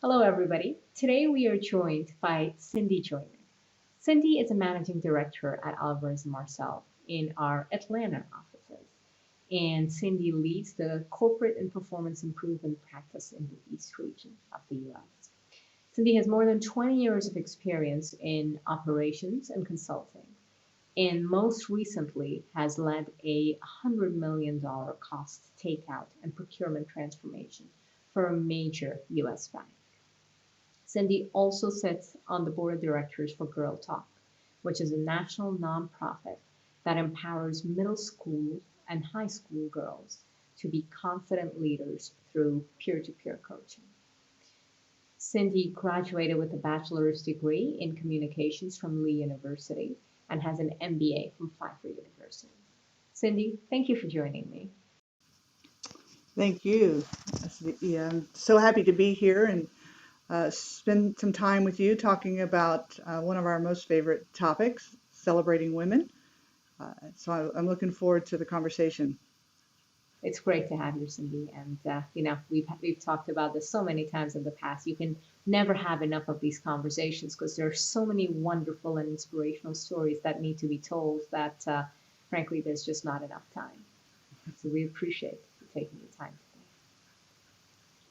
Hello, everybody. Today we are joined by Cyndi Joiner. Cyndi is a managing director at Alvarez Marsal in our Atlanta offices. And Cyndi leads the corporate and performance improvement practice in the East region of the US. Cyndi has more than 20 years of experience in operations and consulting, and most recently has led a $100 million cost takeout and procurement transformation for a major US bank. Cyndi also sits on the board of directors for Girl Talk, which is a national nonprofit that empowers middle school and high school girls to be confident leaders through peer to peer coaching. Cyndi graduated with a bachelor's degree in communications from Lee University and has an MBA from Pfeiffer University. Cyndi, thank you for joining me. Thank you. Yeah, I'm so happy to be here and spend some time with you talking about one of our most favorite topics, celebrating women. I'm looking forward to the conversation. It's great to have you, Cyndi. And we've talked about this so many times in the past. You can never have enough of these conversations because there are so many wonderful and inspirational stories that need to be told that, frankly, there's just not enough time. So we appreciate you taking the time today.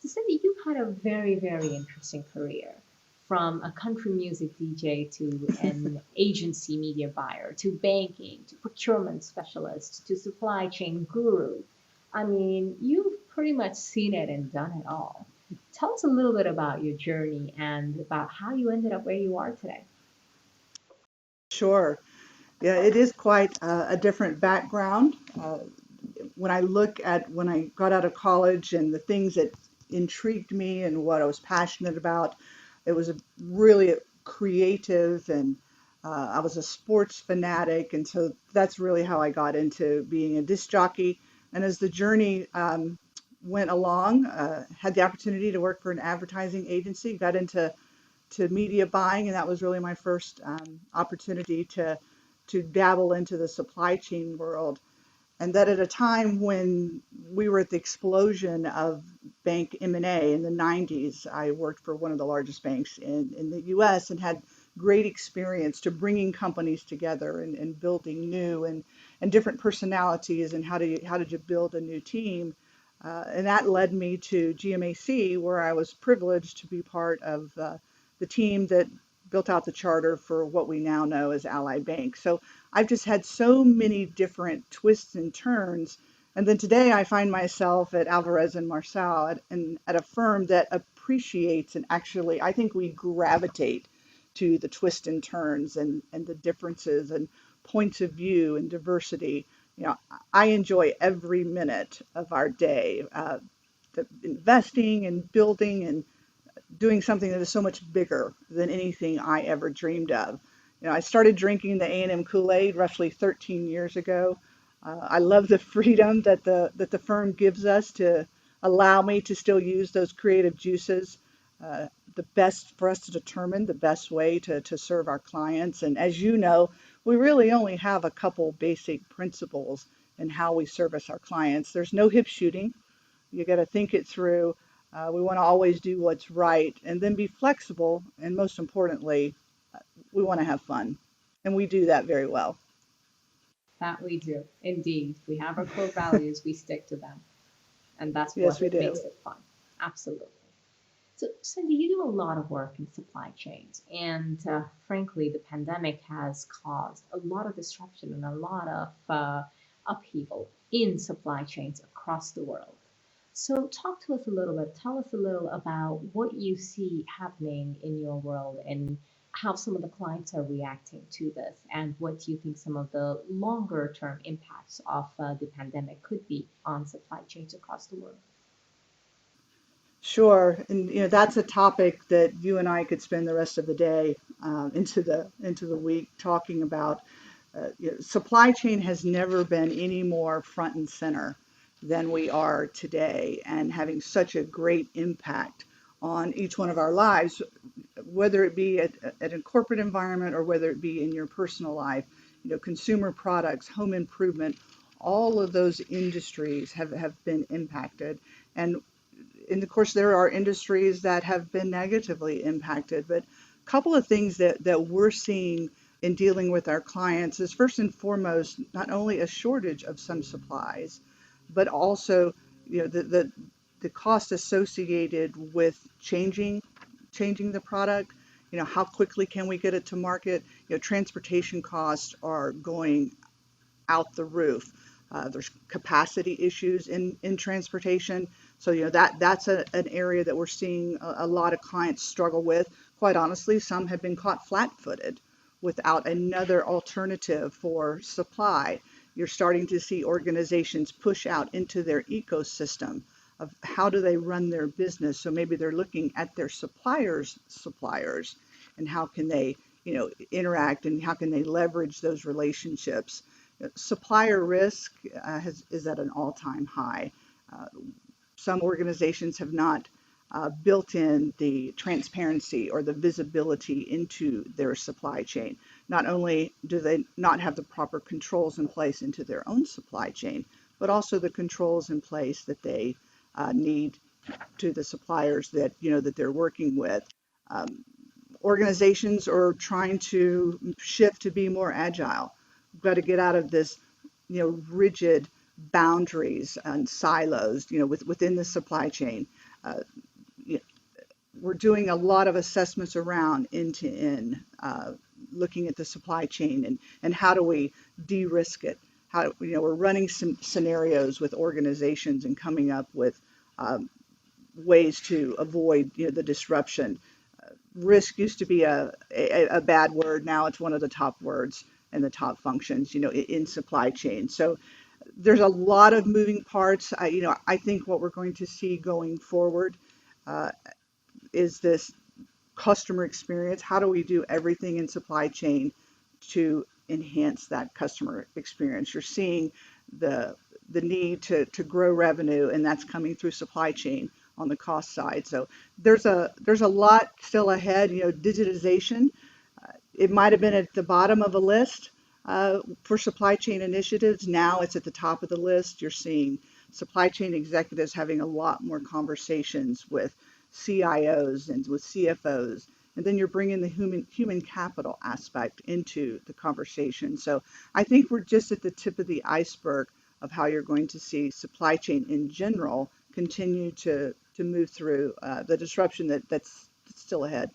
So, Cyndi, you've had a very, very interesting career. From a country music DJ to an agency media buyer to banking to procurement specialist to supply chain guru. I mean, you've pretty much seen it and done it all. Tell us a little bit about your journey and about how you ended up where you are today. Sure. Yeah, it is quite a different background. When I look at when I got out of college and the things that intrigued me and what I was passionate about, it was a really creative and I was a sports fanatic, and so that's really how I got into being a disc jockey. And as the journey went along, had the opportunity to work for an advertising agency, got into media buying, and that was really my first opportunity to dabble into the supply chain world. And that at a time when we were at the explosion of bank M&A in the 90s, I worked for one of the largest banks in the US and had great experience to bringing companies together and building new and different personalities and how did you build a new team. And that led me to GMAC, where I was privileged to be part of the team that built out the charter for what we now know as Ally Bank. So I've just had so many different twists and turns. And then today I find myself at Alvarez and Marsal at a firm that appreciates and actually, I think we gravitate to the twists and turns and the differences and points of view and diversity. You know, I enjoy every minute of our day, the investing and building and doing something that is so much bigger than anything I ever dreamed of. You know, I started drinking the A&M Kool-Aid roughly 13 years ago. I love the freedom that the firm gives us to allow me to still use those creative juices. The best for us to determine the best way to serve our clients. And as you know, we really only have a couple basic principles in how we service our clients. There's no hip shooting. You got to think it through. We want to always do what's right and then be flexible. And most importantly, we want to have fun. And we do that very well. That we do. Indeed. We have our core values, we stick to them. And that's Yes, what we do. makes it fun. Absolutely. So, Cyndi, you do a lot of work in supply chains, and frankly, the pandemic has caused a lot of disruption and a lot of upheaval in supply chains across the world. So, talk to us a little bit. Tell us a little about what you see happening in your world and how some of the clients are reacting to this, and what you think some of the longer term impacts of the pandemic could be on supply chains across the world. Sure. And that's a topic that you and I could spend the rest of the day into the week talking about. Supply chain has never been any more front and center than we are today, and having such a great impact on each one of our lives, whether it be at a corporate environment or whether it be in your personal life. Consumer products, home improvement, all of those industries have been impacted. And and of course, there are industries that have been negatively impacted, but a couple of things that we're seeing in dealing with our clients is first and foremost, not only a shortage of some supplies, but also, the cost associated with changing the product. How quickly can we get it to market? Transportation costs are going out the roof. There's capacity issues in transportation. So, that's an area that we're seeing a lot of clients struggle with. Quite honestly, some have been caught flat-footed without another alternative for supply. You're starting to see organizations push out into their ecosystem of how do they run their business. So maybe they're looking at their suppliers and how can they, interact and how can they leverage those relationships. Supplier risk is at an all-time high. Uh, some organizations have not built in the transparency or the visibility into their supply chain. Not only do they not have the proper controls in place into their own supply chain, but also the controls in place that they need to the suppliers that they're working with. Um, Organizations are trying to shift to be more agile. We've got to get out of this, rigid boundaries and silos, within the supply chain. Uh, we're doing a lot of assessments around end to end, looking at the supply chain and how do we de-risk it. How, we're running some scenarios with organizations and coming up with ways to avoid, the disruption. Risk used to be a bad word. Now it's one of the top words and the top functions, in supply chain. So there's a lot of moving parts. I think what we're going to see going forward uh, is this customer experience. How do we do everything in supply chain to enhance that customer experience? You're seeing the need to grow revenue, and that's coming through supply chain on the cost side. So there's a lot still ahead. Digitization, it might have been at the bottom of a list for supply chain initiatives. Now it's at the top of the list. You're seeing supply chain executives having a lot more conversations with CIOs and with CFOs. And then you're bringing the human capital aspect into the conversation. So I think we're just at the tip of the iceberg of how you're going to see supply chain in general continue to move through the disruption that's still ahead.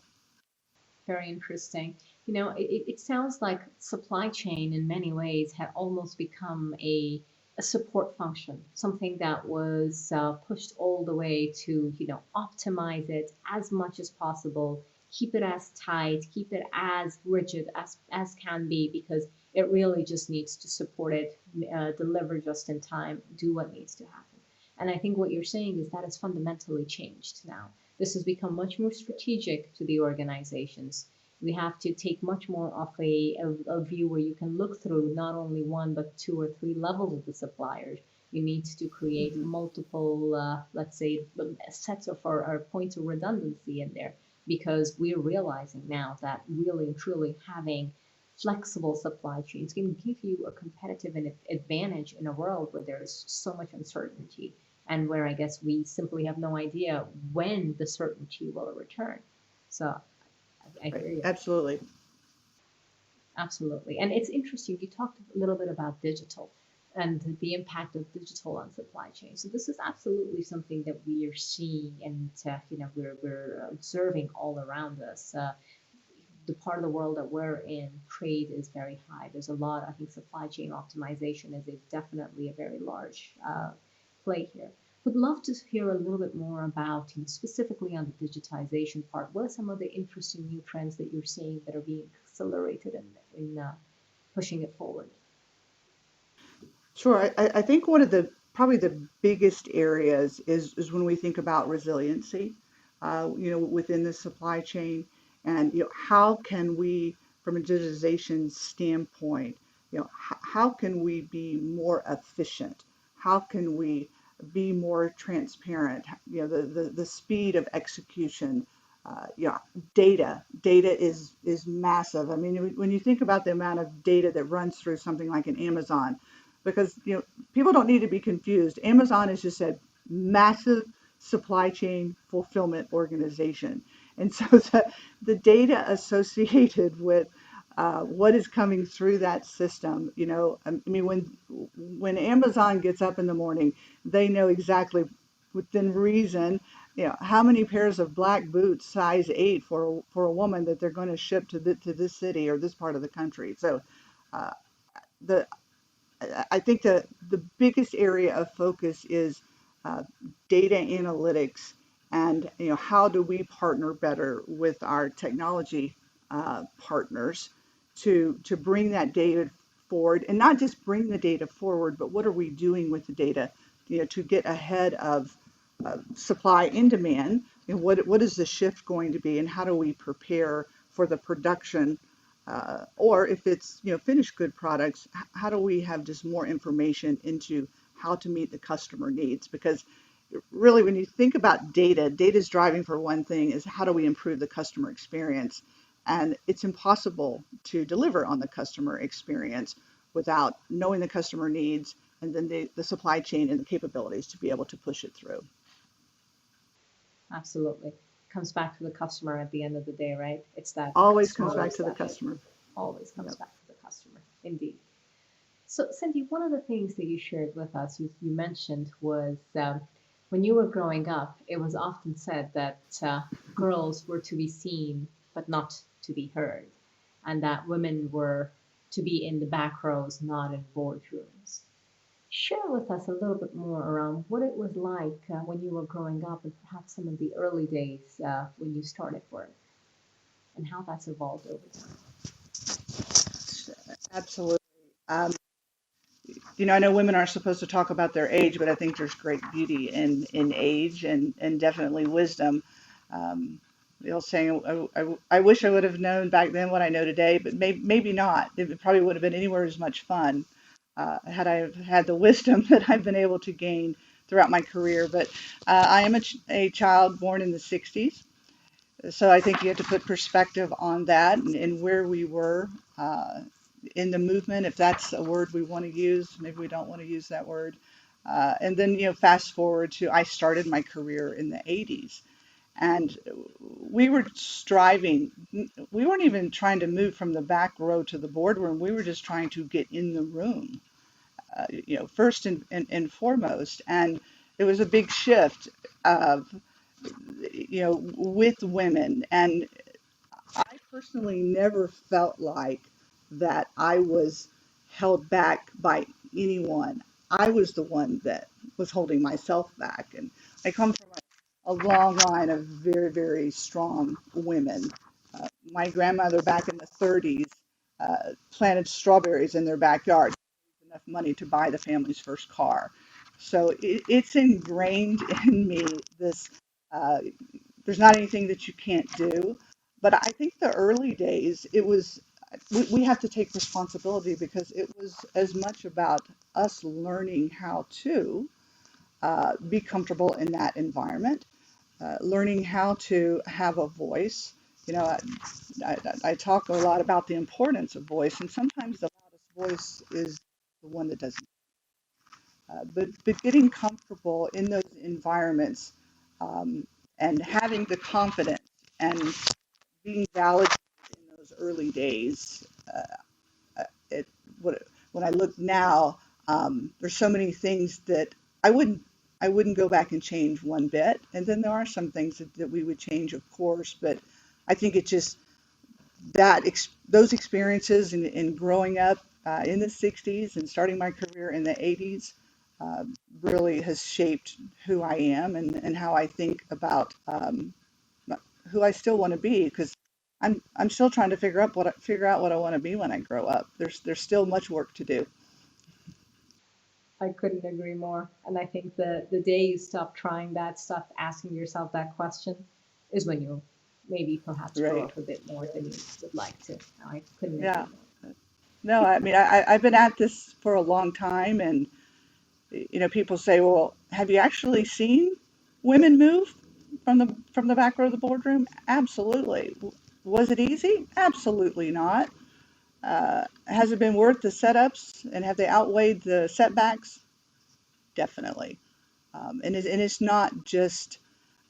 Very interesting. It sounds like supply chain in many ways had almost become a support function, something that was pushed all the way to, optimize it as much as possible, keep it as tight, keep it as rigid as can be, because it really just needs to support it, deliver just in time, do what needs to happen. And I think what you're saying is that has fundamentally changed now. This has become much more strategic to the organizations. We have to take much more of a view where you can look through not only one, but two or three levels of the suppliers. You need to create Mhm. multiple, let's say, sets of our points of redundancy in there, because we're realizing now that really and truly having flexible supply chains can give you a competitive advantage in a world where there's so much uncertainty and where I guess we simply have no idea when the certainty will return. So I Right. hear you. Absolutely. Absolutely. And it's interesting, you talked a little bit about digital and the impact of digital on supply chain. So this is absolutely something that we are seeing and we're observing all around us. The part of the world that we're in, trade is very high. There's a lot, I think supply chain optimization is definitely a very large play here. Would love to hear a little bit more about, specifically on the digitization part. What are some of the interesting new trends that you're seeing that are being accelerated in pushing it forward? Sure. I think one of the probably the biggest areas is when we think about resiliency, within the supply chain, and how can we, from a digitization standpoint, how can we be more efficient? How can we be more transparent? The speed of execution. Yeah, data is massive. I mean, when you think about the amount of data that runs through something like an Amazon, because people don't need to be confused. Amazon is just a massive supply chain fulfillment organization. And so the data associated with what is coming through that system, I mean, when Amazon gets up in the morning, they know exactly within reason, how many pairs of black boots size 8 for a woman that they're going to ship to this city or this part of the country. So uh, the I think the biggest area of focus is uh, data analytics, and how do we partner better with our technology partners to bring that data forward, and not just bring the data forward, but what are we doing with the data, to get ahead of supply and demand, and what is the shift going to be, and how do we prepare for the production, or if it's finished good products, how do we have just more information into how to meet the customer needs? Because really, when you think about data is driving for one thing, is how do we improve the customer experience? And it's impossible to deliver on the customer experience without knowing the customer needs, and then the supply chain and the capabilities to be able to push it through. Absolutely. Comes back to the customer at the end of the day, right? It's that Always comes customer back to the obsession. customer. Always comes Yep. back to the customer, indeed. So, Cindy, one of the things that you shared with us, you mentioned, was when you were growing up, it was often said that girls were to be seen but not to be heard, and that women were to be in the back rows, not in boardrooms. Share with us a little bit more around what it was like when you were growing up, and perhaps some of the early days when you started work, and how that's evolved over time. Absolutely. Um, I know women aren't supposed to talk about their age, but I think there's great beauty in age, and definitely wisdom. The old saying, I wish I would have known back then what I know today, but maybe not. It probably would have been anywhere as much fun had I have had the wisdom that I've been able to gain throughout my career. But I am a child born in the 60s. So I think you have to put perspective on that, and where we were in the movement, if that's a word we want to use. Maybe we don't want to use that word. And then, fast forward to I started my career in the 80s, and we were striving. We weren't even trying to move from the back row to the boardroom. We were just trying to get in the room, first and foremost. And it was a big shift of, with women. And I personally never felt like that I was held back by anyone. I was the one that was holding myself back. And I come from a long line of very, very strong women. My grandmother back in the 30s planted strawberries in their backyard, enough money to buy the family's first car. So it's ingrained in me, this uh, there's not anything that you can't do. But I think the early days, we have to take responsibility, because it was as much about us learning how to be comfortable in that environment, learning how to have a voice. You know, I talk a lot about the importance of voice, and sometimes the loudest voice is the one that doesn't. But getting comfortable in those environments, um, and having the confidence and being validated in those early days. It what When I look now, there's so many things that I wouldn't I wouldn't go back and change one bit. And then there are some things that we would change, of course. But I think it's just those experiences in growing up in the 60s and starting my career in the 80s uh, really has shaped who I am, and how I think about who I still want to be, because I'm still trying to figure out what I want to be when I grow up. There's still much work to do. I couldn't agree more. And I think the day you stop trying that stuff, asking yourself that question, is when you maybe perhaps grow Right. up a bit more than you would like to. I couldn't agree Yeah. more. No, I mean, I've been at this for a long time, and people say, well, have you actually seen women move from the back row of the boardroom? Absolutely. Was it easy? Absolutely not. Has it been worth the setups, and have they outweighed the setbacks? Definitely. And it's not just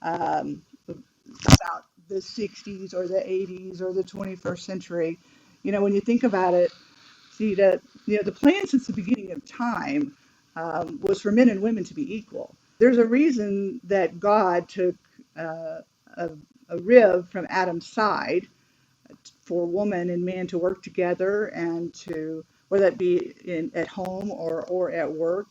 um, about the 60s or the 80s or the 21st century. When you think about it, see that the plan since the beginning of time was for men and women to be equal. There's a reason that God took uh, a, a rib from Adam's side for woman and man to work together and to, whether that be at home or at work,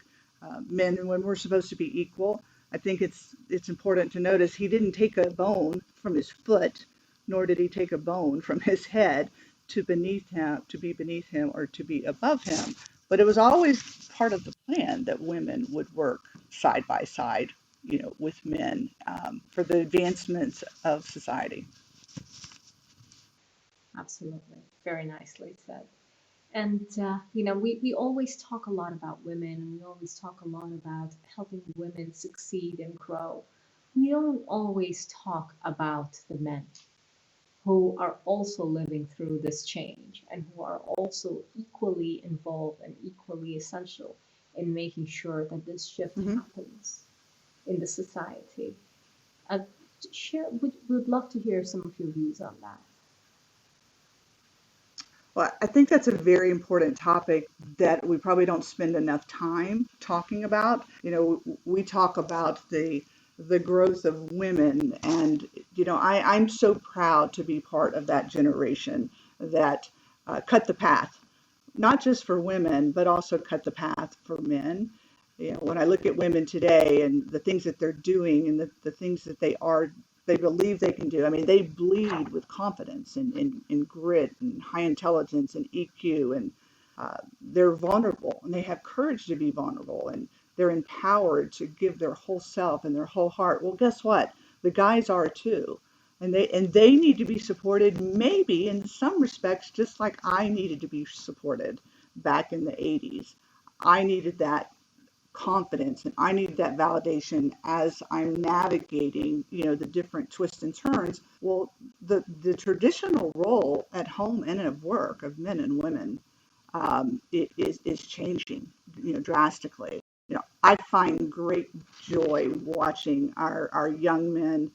men and women were supposed to be equal. I think it's important to notice he didn't take a bone from his foot, nor did he take a bone from his head to be beneath him or to be above him. But it was always part of the plan that women would work side by side, with men for the advancements of society. Absolutely. Very nicely said. And, we always talk a lot about women and we always talk a lot about helping women succeed and grow. We don't always talk about the men who are also living through this change and who are also equally involved and equally essential in making sure that this shift Mm-hmm. happens in the society. Uh, would love to hear some of your views on that. Well, I think that's a very important topic that we probably don't spend enough time talking about. We talk about the growth of women, and I'm so proud to be part of that generation that cut the path, not just for women, but also cut the path for men. When I look at women today and the things that they're doing and the things that they believe they can do. I mean, they bleed with confidence and grit and high intelligence and EQ, and they're vulnerable and they have courage to be vulnerable and they're empowered to give their whole self and their whole heart. Well, guess what? The guys are too. And they need to be supported, maybe in some respects, just like I needed to be supported back in the 80s. I needed that confidence and I needed that validation as I'm navigating, the different twists and turns. Well, the traditional role at home and at work of men and women is changing, drastically. I find great joy watching our young men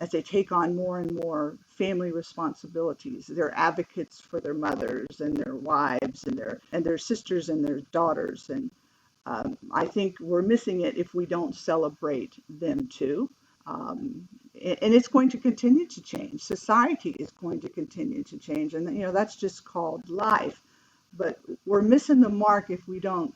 as they take on more and more family responsibilities. They're advocates for their mothers and their wives and their sisters and their daughters. And I think we're missing it if we don't celebrate them too. And it's going to continue to change. Society is going to continue to change. And, that's just called life. But we're missing the mark if we don't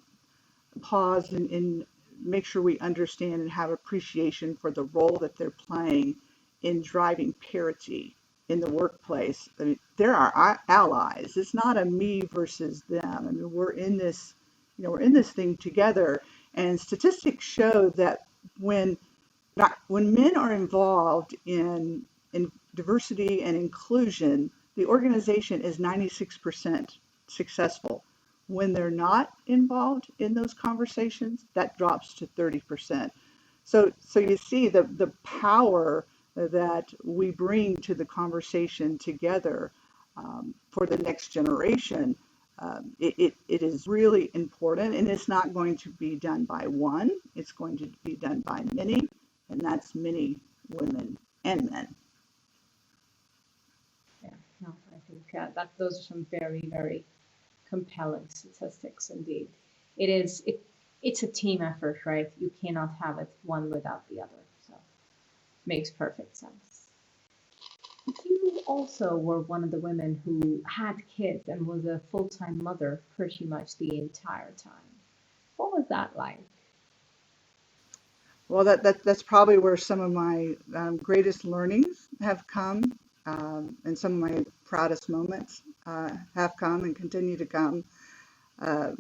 pause and make sure we understand and have appreciation for the role that they're playing in driving parity in the workplace. I mean, they're our allies. It's not a me versus them. I mean, we're in this thing together. And statistics show that when when men are involved in diversity and inclusion, the organization is 96% successful. When they're not involved in those conversations, that drops to 30%. So you see the power that we bring to the conversation together for the next generation. It is really important, and it's not going to be done by one. It's going to be done by many, and that's many women and men. Yeah, no, I think that those are some very, very compelling statistics indeed. It's a team effort, right? You cannot have it one without the other. So makes perfect sense. You also were one of the women who had kids and was a full-time mother pretty much the entire time. What was that like? Well, that's probably where some of my greatest learnings have come, and some of my proudest moments have come and continue to come. Uh,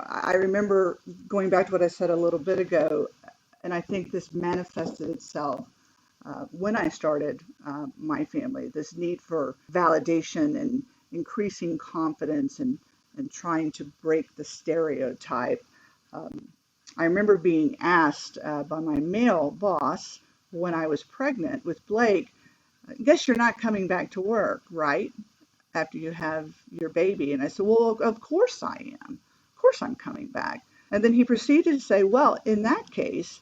I remember going back to what I said a little bit ago, and I think this manifested itself when I started my family, this need for validation and increasing confidence and trying to break the stereotype. Um, I remember being asked by my male boss when I was pregnant with Blake, I guess you're not coming back to work, right? After you have your baby. And I said, well, of course I am. Of course I'm coming back. And then he proceeded to say, well, in that case,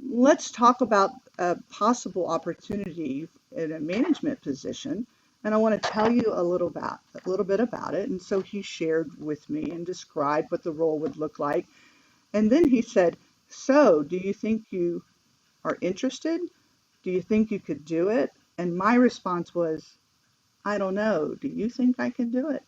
let's talk about a possible opportunity in a management position. And I want to tell you a little bit about it. And so he shared with me and described what the role would look like. And then he said, so do you think you are interested? Do you think you could do it? And my response was, I don't know. Do you think I can do it?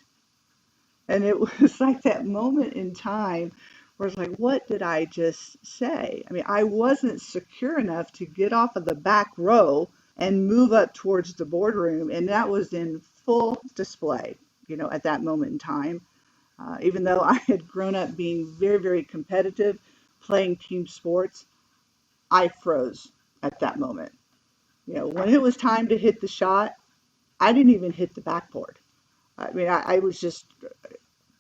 And it was like that moment in time where it's like, what did I just say? I mean, I wasn't secure enough to get off of the back row and move up towards the boardroom. And that was in full display, at that moment in time. Even though I had grown up being very, very competitive, playing team sports, I froze at that moment. When it was time to hit the shot, I didn't even hit the backboard. I mean, I was just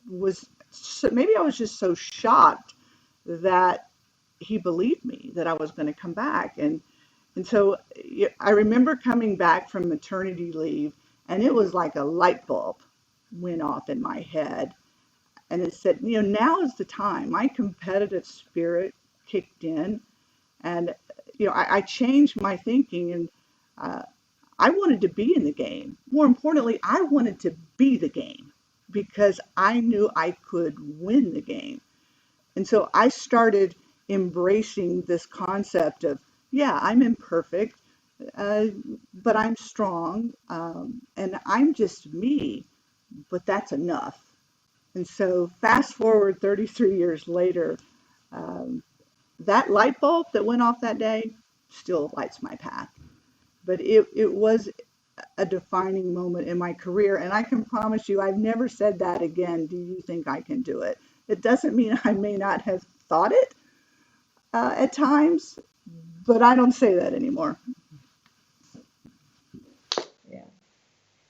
was so, maybe I was just so shocked that he believed me that I was going to come back. And so I remember coming back from maternity leave, and it was like a light bulb went off in my head. And it said, now is the time. My competitive spirit kicked in, and I changed my thinking, and uh, I wanted to be in the game. More importantly, I wanted to be the game because I knew I could win the game. And so I started embracing this concept of, yeah, I'm imperfect, uh, but I'm strong, and I'm just me, but that's enough. And so fast forward 33 years later, um, that light bulb that went off that day still lights my path. But it was a defining moment in my career. And I can promise you, I've never said that again. Do you think I can do it? It doesn't mean I may not have thought it at times, but I don't say that anymore. Yeah.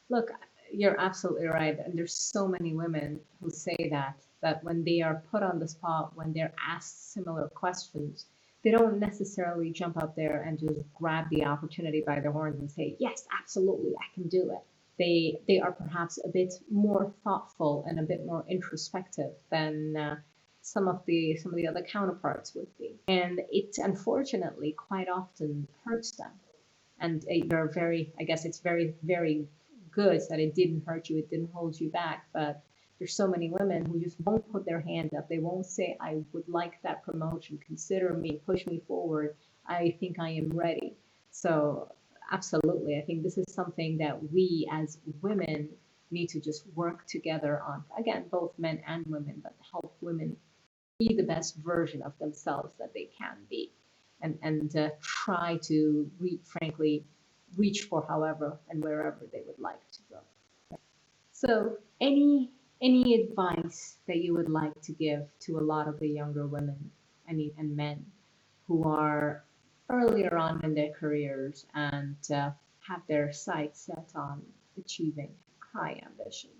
Look, you're absolutely right. And there's so many women who say that when they are put on the spot, when they're asked similar questions, they don't necessarily jump up there and just grab the opportunity by the horns and say, yes, absolutely, I can do it. They are perhaps a bit more thoughtful and a bit more introspective than some of the other counterparts would be, and it unfortunately quite often hurts them. And you're very, I guess it's very, very good that it didn't hurt you, it didn't hold you back. But there's so many women who just won't put their hand up. They won't say, I would like that promotion, consider me, push me forward. I think I am ready. So, absolutely, I think this is something that we as women need to just work together on. Again, both men and women, but help women be the best version of themselves that they can be, and try to frankly reach for however and wherever they would like to go. So any advice that you would like to give to a lot of the younger women and men who are earlier on in their careers and have their sights set on achieving high ambitions?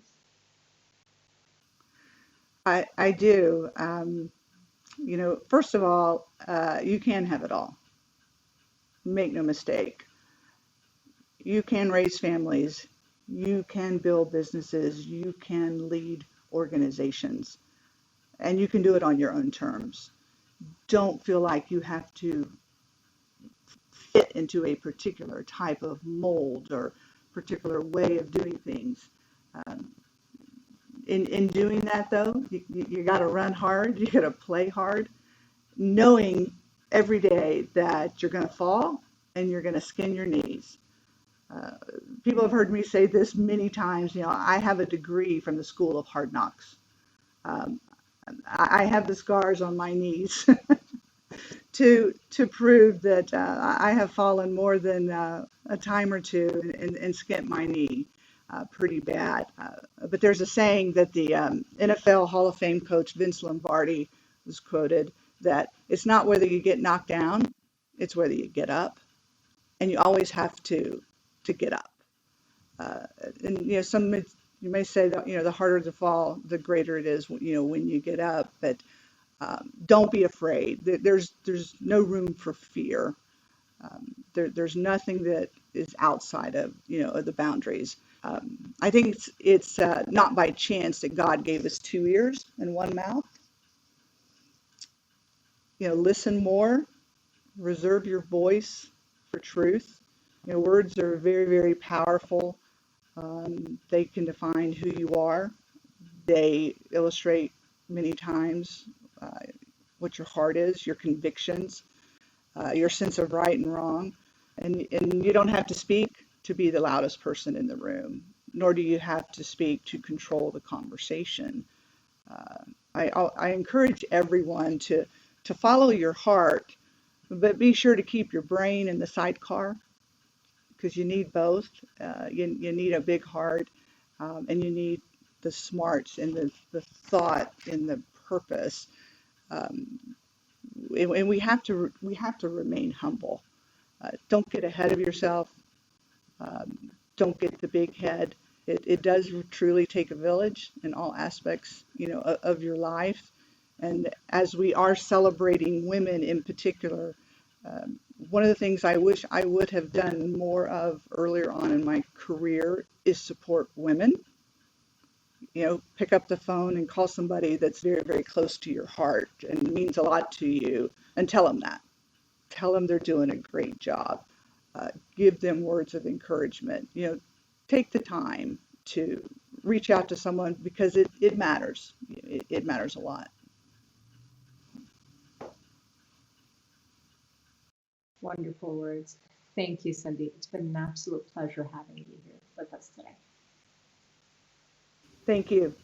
I do. First of all, you can have it all. Make no mistake. You can raise families. You can build businesses. You can lead organizations. And you can do it on your own terms. Don't feel like you have to fit into a particular type of mold or particular way of doing things. Um, in doing that, though, you got to run hard, you got to play hard, knowing every day that you're going to fall and you're going to skin your knees. Uh, People have heard me say this many times. I have a degree from the School of Hard Knocks. Um, I have the scars on my knees to prove that I have fallen more than a time or two and skinned my knee pretty bad. But there's a saying that the NFL Hall of Fame coach Vince Lombardi was quoted that it's not whether you get knocked down, it's whether you get up, and you always have to get up. Uh, and some you may say that the harder the fall, the greater it is. When you get up, but don't be afraid. There's no room for fear. There's nothing that is outside of of the boundaries. I think it's not by chance that God gave us two ears and one mouth. Listen more, reserve your voice for truth. Words are very, very powerful. They can define who you are. They illustrate many times uh, what your heart is, your convictions, your sense of right and wrong. And you don't have to speak to be the loudest person in the room, nor do you have to speak to control the conversation. Uh, I encourage everyone to follow your heart, but be sure to keep your brain in the sidecar because you need both. You need a big heart, and you need the smarts and the thought and the purpose. Um, and we have to remain humble. Don't get ahead of yourself. Don't get the big head. It does truly take a village in all aspects, of your life. And as we are celebrating women in particular, one of the things I wish I would have done more of earlier on in my career is support women. Pick up the phone and call somebody that's very, very close to your heart and means a lot to you and tell them that. Tell them they're doing a great job. Give them words of encouragement. Take the time to reach out to someone because it matters. It matters a lot. Wonderful words. Thank you, Cindy. It's been an absolute pleasure having you here with us today. Thank you.